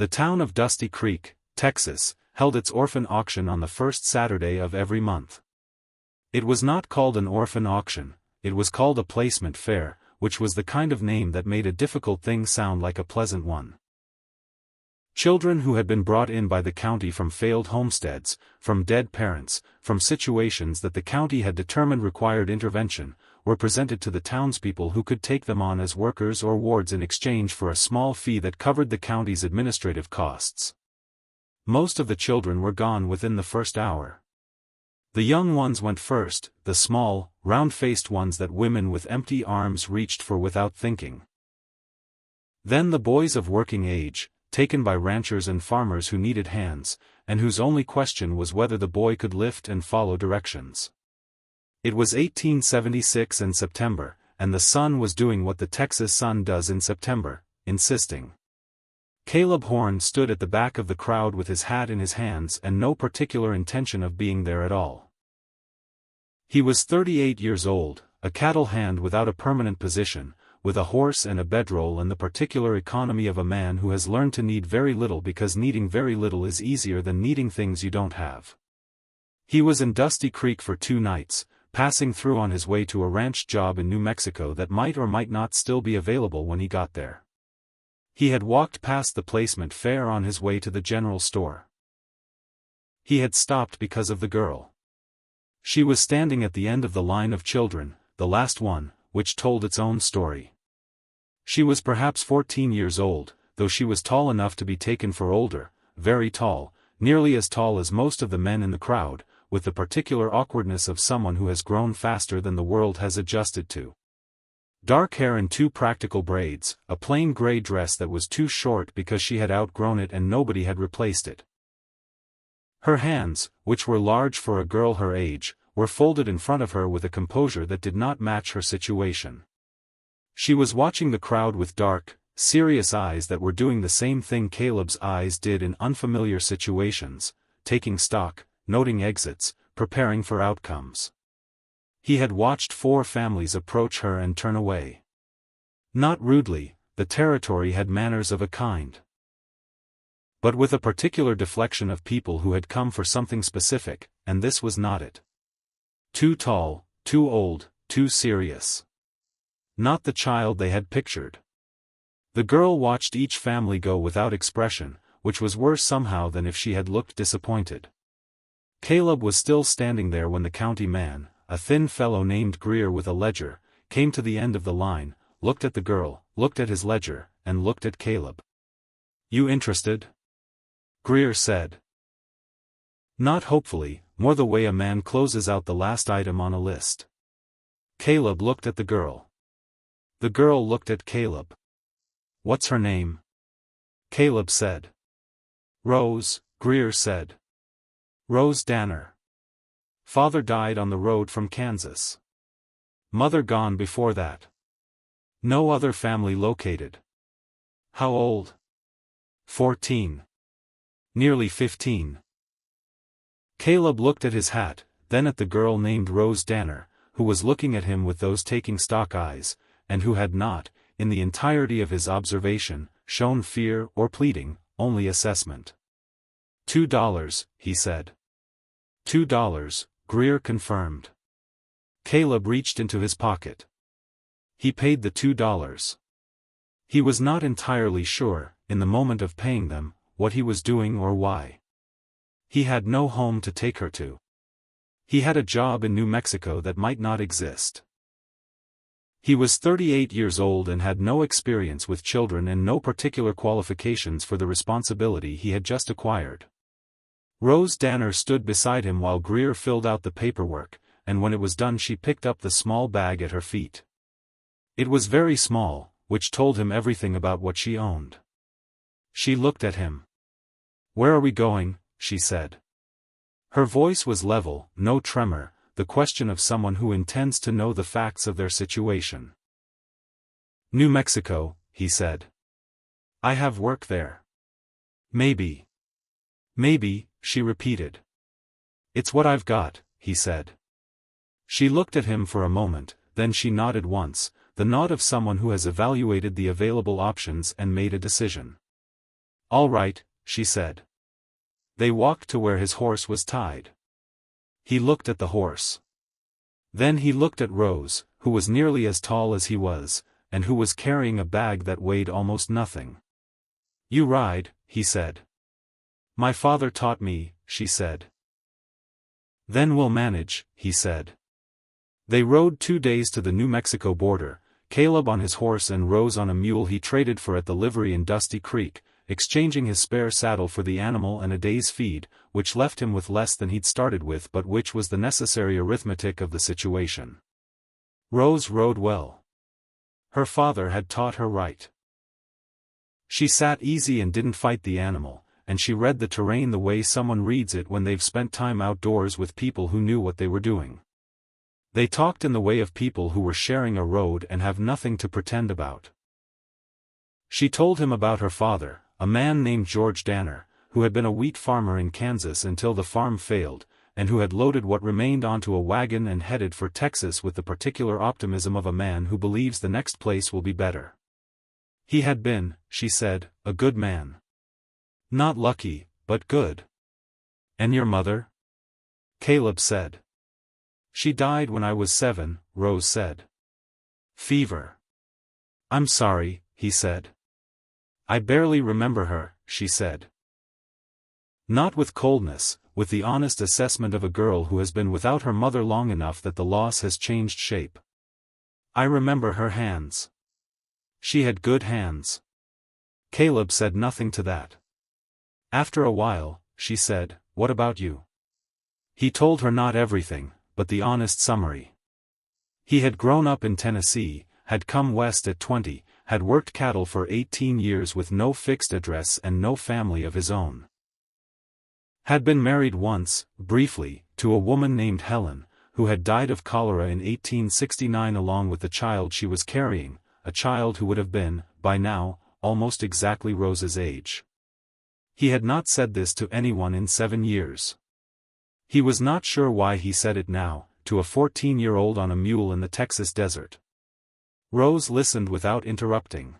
The town of Dusty Creek, Texas, held its orphan auction on the first Saturday of every month. It was not called an orphan auction, it was called a placement fair, which was the kind of name that made a difficult thing sound like a pleasant one. Children who had been brought in by the county from failed homesteads, from dead parents, from situations that the county had determined required intervention, were presented to the townspeople who could take them on as workers or wards in exchange for a small fee that covered the county's administrative costs. Most of the children were gone within the first hour. The young ones went first, the small, round-faced ones that women with empty arms reached for without thinking. Then the boys of working age, taken by ranchers and farmers who needed hands, and whose only question was whether the boy could lift and follow directions. It was 1876 in September, and the sun was doing what the Texas sun does in September, insisting. Caleb Horn stood at the back of the crowd with his hat in his hands and no particular intention of being there at all. He was 38 years old, a cattle hand without a permanent position, with a horse and a bedroll and the particular economy of a man who has learned to need very little because needing very little is easier than needing things you don't have. He was in Dusty Creek for 2 nights, passing through on his way to a ranch job in New Mexico that might or might not still be available when he got there. He had walked past the placement fair on his way to the general store. He had stopped because of the girl. She was standing at the end of the line of children, the last one, which told its own story. She was perhaps 14 years old, though she was tall enough to be taken for older, very tall, nearly as tall as most of the men in the crowd, with the particular awkwardness of someone who has grown faster than the world has adjusted to. Dark hair in 2 practical braids, a plain gray dress that was too short because she had outgrown it and nobody had replaced it. Her hands, which were large for a girl her age, were folded in front of her with a composure that did not match her situation. She was watching the crowd with dark, serious eyes that were doing the same thing Caleb's eyes did in unfamiliar situations, taking stock, noting exits, preparing for outcomes. He had watched 4 families approach her and turn away. Not rudely, the territory had manners of a kind. But with a particular deflection of people who had come for something specific, and this was not it. Too tall, too old, too serious. Not the child they had pictured. The girl watched each family go without expression, which was worse somehow than if she had looked disappointed. Caleb was still standing there when the county man, a thin fellow named Greer with a ledger, came to the end of the line, looked at the girl, looked at his ledger, and looked at Caleb. "You interested?" Greer said. Not hopefully, more the way a man closes out the last item on a list. Caleb looked at the girl. The girl looked at Caleb. "What's her name?" Caleb said. "Rose," Greer said. "Rose Danner. Father died on the road from Kansas. Mother gone before that. No other family located." "How old?" 14. "Nearly 15. Caleb looked at his hat, then at the girl named Rose Danner, who was looking at him with those taking stock eyes, and who had not, in the entirety of his observation, shown fear or pleading, only assessment. $2, he said. $2, Greer confirmed. Caleb reached into his pocket. He paid the $2. He was not entirely sure, in the moment of paying them, what he was doing or why. He had no home to take her to. He had a job in New Mexico that might not exist. He was 38 years old and had no experience with children and no particular qualifications for the responsibility he had just acquired. Rose Danner stood beside him while Greer filled out the paperwork, and when it was done she picked up the small bag at her feet. It was very small, which told him everything about what she owned. She looked at him. "Where are we going?" she said. Her voice was level, no tremor, the question of someone who intends to know the facts of their situation. "New Mexico," he said. "I have work there." "Maybe." "Maybe," she repeated. "It's what I've got," he said. She looked at him for a moment, then she nodded once, the nod of someone who has evaluated the available options and made a decision. All right, she said. They walked to where his horse was tied. He looked at the horse. Then he looked at Rose, who was nearly as tall as he was, and who was carrying a bag that weighed almost nothing. You ride, he said. My father taught me, she said. Then we'll manage, he said. They rode 2 days to the New Mexico border, Caleb on his horse and Rose on a mule he traded for at the livery in Dusty Creek, exchanging his spare saddle for the animal and a day's feed, which left him with less than he'd started with but which was the necessary arithmetic of the situation. Rose rode well. Her father had taught her right. She sat easy and didn't fight the animal, and she read the terrain the way someone reads it when they've spent time outdoors with people who knew what they were doing. They talked in the way of people who were sharing a road and have nothing to pretend about. She told him about her father, a man named George Danner, who had been a wheat farmer in Kansas until the farm failed, and who had loaded what remained onto a wagon and headed for Texas with the particular optimism of a man who believes the next place will be better. He had been, she said, a good man. Not lucky, but good. And your mother? Caleb said. She died when I was 7, Rose said. Fever. I'm sorry, he said. I barely remember her, she said. Not with coldness, with the honest assessment of a girl who has been without her mother long enough that the loss has changed shape. I remember her hands. She had good hands. Caleb said nothing to that. After a while, she said, what about you? He told her not everything, but the honest summary. He had grown up in Tennessee, had come west at 20, had worked cattle for 18 years with no fixed address and no family of his own. Had been married once, briefly, to a woman named Helen, who had died of cholera in 1869 along with the child she was carrying, a child who would have been, by now, almost exactly Rose's age. He had not said this to anyone in 7 years. He was not sure why he said it now, to a 14-year-old on a mule in the Texas desert. Rose listened without interrupting.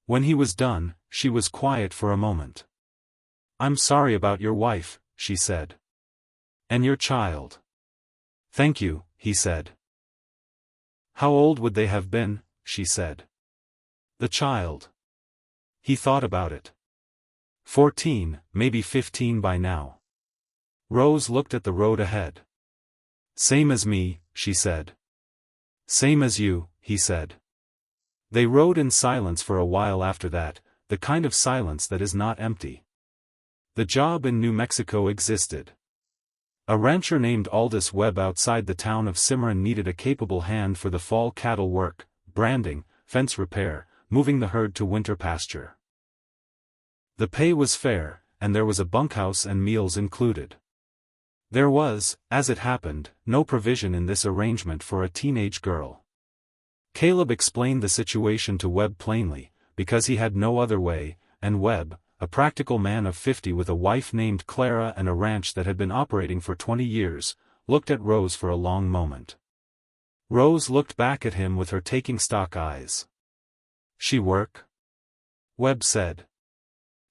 When he was done, she was quiet for a moment. I'm sorry about your wife, she said. And your child. Thank you, he said. How old would they have been, she said. The child. He thought about it. 14, maybe 15 by now. Rose looked at the road ahead. Same as me, she said. Same as you, he said. They rode in silence for a while after that, the kind of silence that is not empty. The job in New Mexico existed. A rancher named Aldous Webb outside the town of Cimarron needed a capable hand for the fall cattle work, branding, fence repair, moving the herd to winter pasture. The pay was fair, and there was a bunkhouse and meals included. There was, as it happened, no provision in this arrangement for a teenage girl. Caleb explained the situation to Webb plainly, because he had no other way, and Webb, a practical man of 50 with a wife named Clara and a ranch that had been operating for 20 years, looked at Rose for a long moment. Rose looked back at him with her taking stock eyes. She work? Webb said.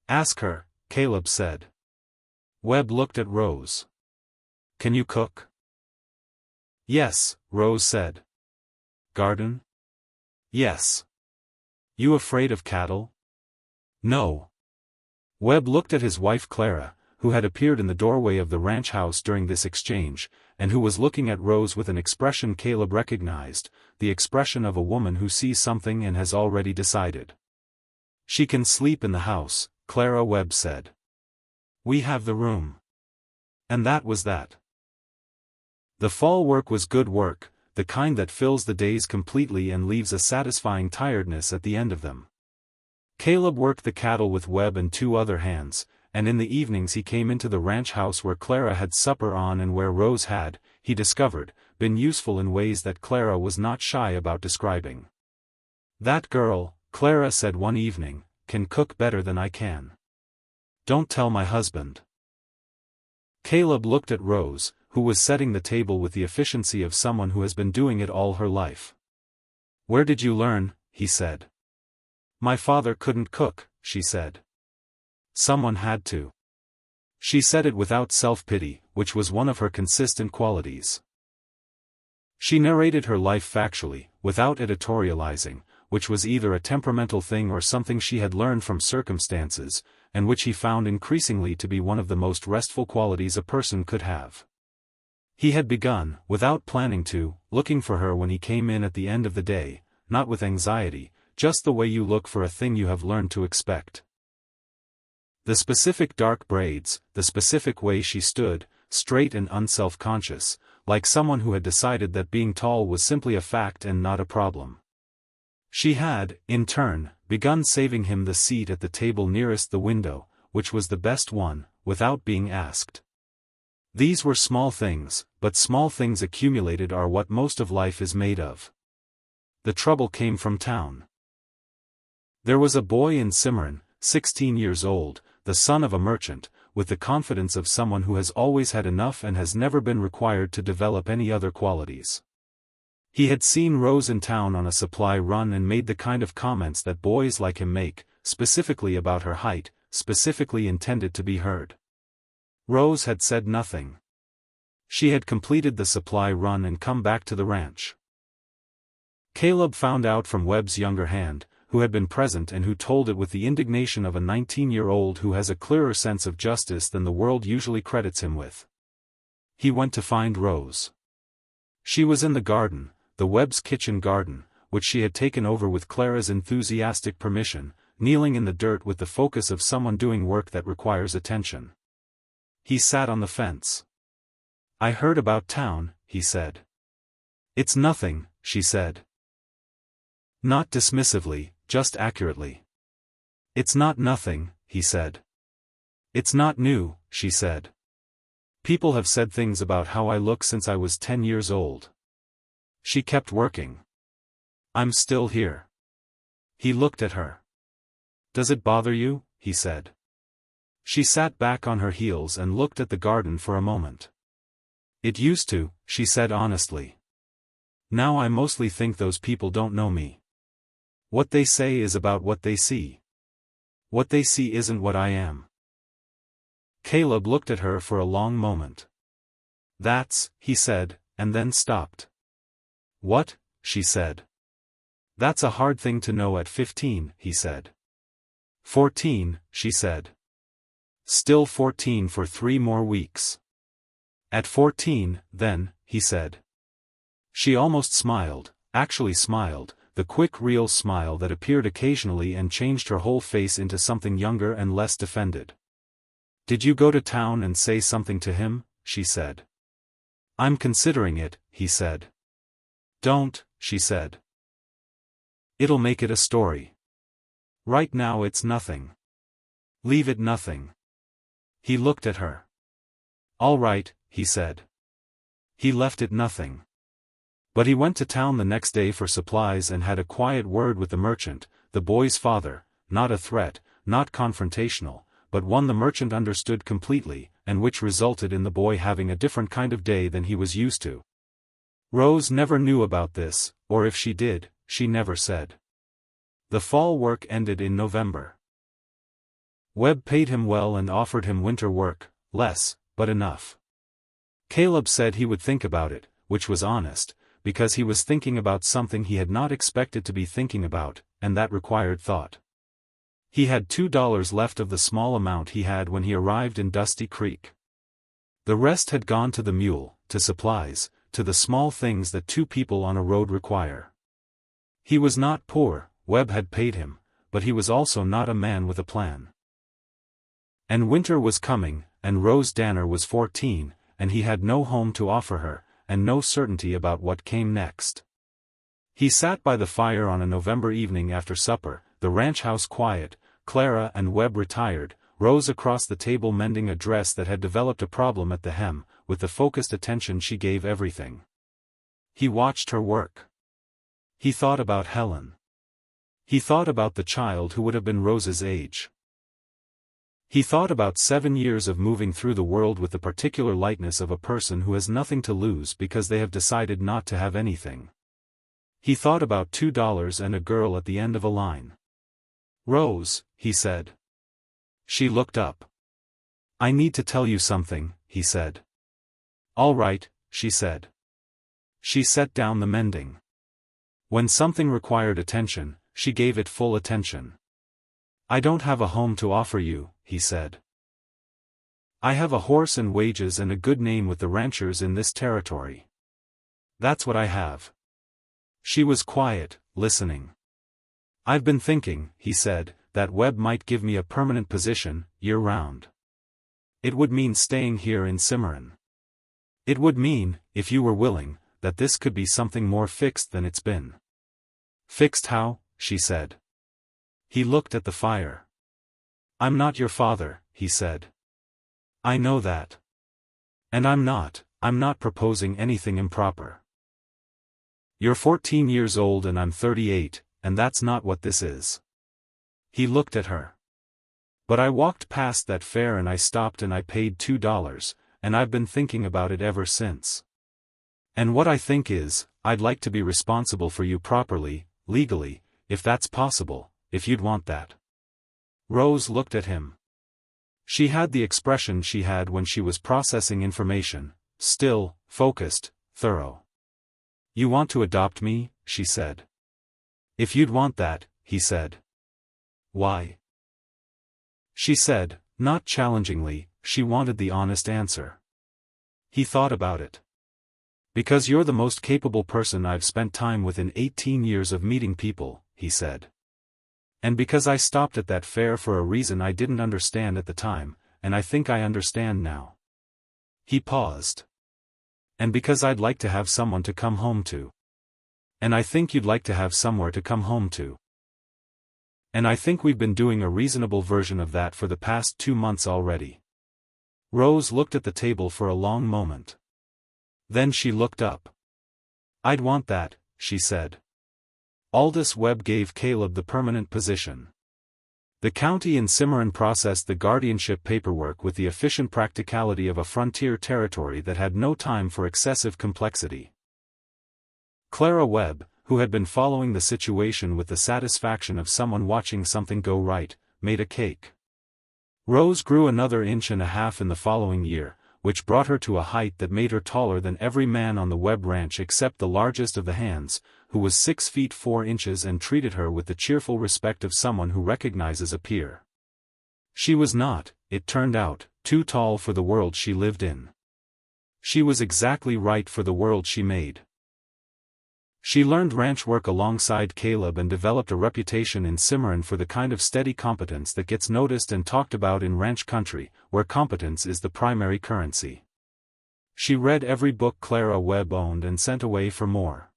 Ask her, Caleb said. Webb looked at Rose. Can you cook? Yes, Rose said. Garden? Yes. You afraid of cattle? No. Webb looked at his wife Clara, who had appeared in the doorway of the ranch house during this exchange, and who was looking at Rose with an expression Caleb recognized, the expression of a woman who sees something and has already decided. She can sleep in the house, Clara, Webb said. We have the room. And that was that. The fall work was good work, the kind that fills the days completely and leaves a satisfying tiredness at the end of them. Caleb worked the cattle with Webb and 2 other hands, and in the evenings he came into the ranch house where Clara had supper on and where Rose had, he discovered, been useful in ways that Clara was not shy about describing. That girl, Clara said one evening, can cook better than I can. Don't tell my husband. Caleb looked at Rose, who was setting the table with the efficiency of someone who has been doing it all her life. Where did you learn? He said. My father couldn't cook, she said. someone had to. She said it without self-pity, which was one of her consistent qualities. She narrated her life factually, without editorializing, which was either a temperamental thing or something she had learned from circumstances, and which he found increasingly to be one of the most restful qualities a person could have. He had begun, without planning to, looking for her when he came in at the end of the day, not with anxiety, just the way you look for a thing you have learned to expect. The specific dark braids, the specific way she stood, straight and unself-conscious, like someone who had decided that being tall was simply a fact and not a problem. She had, in turn, begun saving him the seat at the table nearest the window, which was the best one, without being asked. These were small things, but small things accumulated are what most of life is made of. The trouble came from town. There was a boy in Cimarron, 16 years old, the son of a merchant, with the confidence of someone who has always had enough and has never been required to develop any other qualities. He had seen Rose in town on a supply run and made the kind of comments that boys like him make, specifically about her height, specifically intended to be heard. Rose had said nothing. She had completed the supply run and come back to the ranch. Caleb found out from Webb's younger hand, who had been present and who told it with the indignation of a 19-year-old who has a clearer sense of justice than the world usually credits him with. He went to find Rose. She was in the garden, the Webb's kitchen garden, which she had taken over with Clara's enthusiastic permission, kneeling in the dirt with the focus of someone doing work that requires attention. He sat on the fence. "I heard about town," he said. "It's nothing," she said. Not dismissively, just accurately. "It's not nothing," he said. "It's not new," she said. "People have said things about how I look since I was 10 years old." She kept working. "I'm still here." He looked at her. "Does it bother you?" he said. She sat back on her heels and looked at the garden for a moment. "It used to," she said honestly. "Now I mostly think those people don't know me. What they say is about what they see. What they see isn't what I am." Caleb looked at her for a long moment. "That's," he said, and then stopped. "What?" she said. "That's a hard thing to know at 15, he said. 14, she said. Still 14 for 3 more weeks. At 14, then, he said. She almost smiled, actually smiled, the quick real smile that appeared occasionally and changed her whole face into something younger and less defended. "Did you go to town and say something to him?" she said. "I'm considering it," he said. "Don't," she said. "It'll make it a story. Right now it's nothing. Leave it nothing." He looked at her. "All right," he said. He left it nothing. But he went to town the next day for supplies and had a quiet word with the merchant, the boy's father, not a threat, not confrontational, but one the merchant understood completely, and which resulted in the boy having a different kind of day than he was used to. Rose never knew about this, or if she did, she never said. The fall work ended in November. Webb paid him well and offered him winter work, less, but enough. Caleb said he would think about it, which was honest, because he was thinking about something he had not expected to be thinking about, and that required thought. He had $2 left of the small amount he had when he arrived in Dusty Creek. The rest had gone to the mule, to supplies, to the small things that 2 people on a road require. He was not poor, Webb had paid him, but he was also not a man with a plan. And winter was coming, and Rose Danner was 14, and he had no home to offer her, and no certainty about what came next. He sat by the fire on a November evening after supper, the ranch house quiet, Clara and Webb retired, Rose across the table mending a dress that had developed a problem at the hem, with the focused attention she gave everything. He watched her work. He thought about Helen. He thought about the child who would have been Rose's age. He thought about 7 years of moving through the world with the particular lightness of a person who has nothing to lose because they have decided not to have anything. He thought about $2 and a girl at the end of a line. "Rose," he said. She looked up. "I need to tell you something," he said. "All right," she said. She set down the mending. When something required attention, she gave it full attention. "I don't have a home to offer you," he said. "I have a horse and wages and a good name with the ranchers in this territory. That's what I have." She was quiet, listening. "I've been thinking," he said, "that Webb might give me a permanent position, year-round. It would mean staying here in Cimarron. It would mean, if you were willing, that this could be something more fixed than it's been." "Fixed how?" she said. He looked at the fire. "I'm not your father," he said. "I know that. And I'm not proposing anything improper. You're 14 years old and I'm 38, and that's not what this is." He looked at her. "But I walked past that fair and I stopped and I paid $2, and I've been thinking about it ever since. And what I think is, I'd like to be responsible for you properly, legally, if that's possible, if you'd want that." Rose looked at him. She had the expression she had when she was processing information, still, focused, thorough. "You want to adopt me?" she said. "If you'd want that," he said. "Why?" She said, not challengingly. She wanted the honest answer. He thought about it. "Because you're the most capable person I've spent time with in 18 years of meeting people," he said. "And because I stopped at that fair for a reason I didn't understand at the time, and I think I understand now." He paused. "And because I'd like to have someone to come home to. And I think you'd like to have somewhere to come home to. And I think we've been doing a reasonable version of that for the past 2 months already." Rose looked at the table for a long moment. Then she looked up. "I'd want that," she said. Aldous Webb gave Caleb the permanent position. The county in Cimarron processed the guardianship paperwork with the efficient practicality of a frontier territory that had no time for excessive complexity. Clara Webb, who had been following the situation with the satisfaction of someone watching something go right, made a cake. Rose grew another 1.5 inches in the following year, which brought her to a height that made her taller than every man on the Webb ranch except the largest of the hands, who was 6 feet 4 inches and treated her with the cheerful respect of someone who recognizes a peer. She was not, it turned out, too tall for the world she lived in. She was exactly right for the world she made. She learned ranch work alongside Caleb and developed a reputation in Cimarron for the kind of steady competence that gets noticed and talked about in ranch country, where competence is the primary currency. She read every book Clara Webb owned and sent away for more.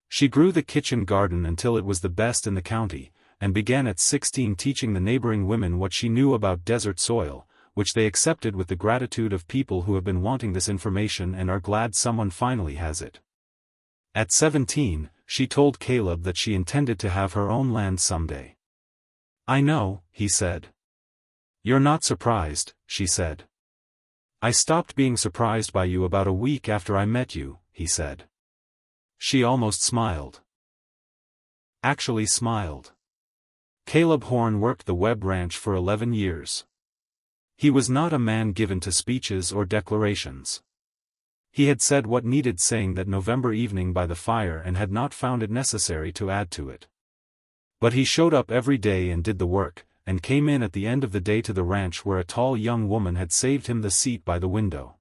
She grew the kitchen garden until it was the best in the county, and began at 16 teaching the neighboring women what she knew about desert soil, which they accepted with the gratitude of people who have been wanting this information and are glad someone finally has it. At 17, she told Caleb that she intended to have her own land someday. "I know," he said. "You're not surprised," she said. "I stopped being surprised by you about a week after I met you," he said. She almost smiled. Actually smiled. Caleb Horn worked the Webb Ranch for 11 years. He was not a man given to speeches or declarations. He had said what needed saying that November evening by the fire and had not found it necessary to add to it. But he showed up every day and did the work, and came in at the end of the day to the ranch where a tall young woman had saved him the seat by the window.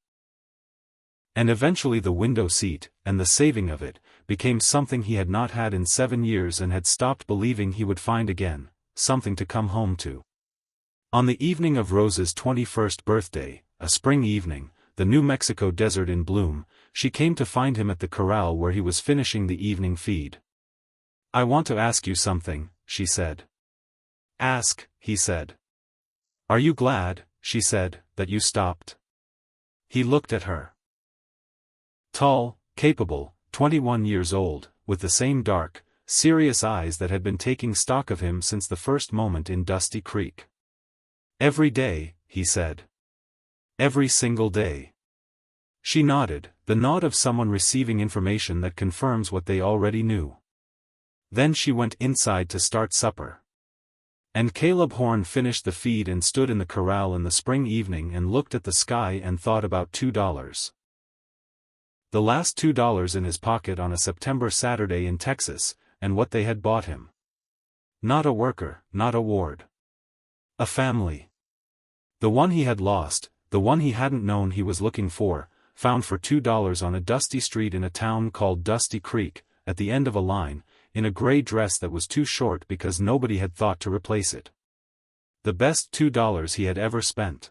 And eventually the window seat, and the saving of it, became something he had not had in 7 years and had stopped believing he would find again, something to come home to. On the evening of Rose's 21st birthday, a spring evening, the New Mexico desert in bloom, she came to find him at the corral where he was finishing the evening feed. "I want to ask you something," she said. "Ask," he said. "Are you glad," she said, "that you stopped?" He looked at her. Tall, capable, 21 years old, with the same dark, serious eyes that had been taking stock of him since the first moment in Dusty Creek. "Every day," he said. "Every single day." She nodded, the nod of someone receiving information that confirms what they already knew. Then she went inside to start supper. And Caleb Horn finished the feed and stood in the corral in the spring evening and looked at the sky and thought about $2. The last $2 in his pocket on a September Saturday in Texas, and what they had bought him. Not a worker, not a ward. A family. The one he had lost, the one he hadn't known he was looking for, found for $2 on a dusty street in a town called Dusty Creek, at the end of a line, in a gray dress that was too short because nobody had thought to replace it. The best $2 he had ever spent.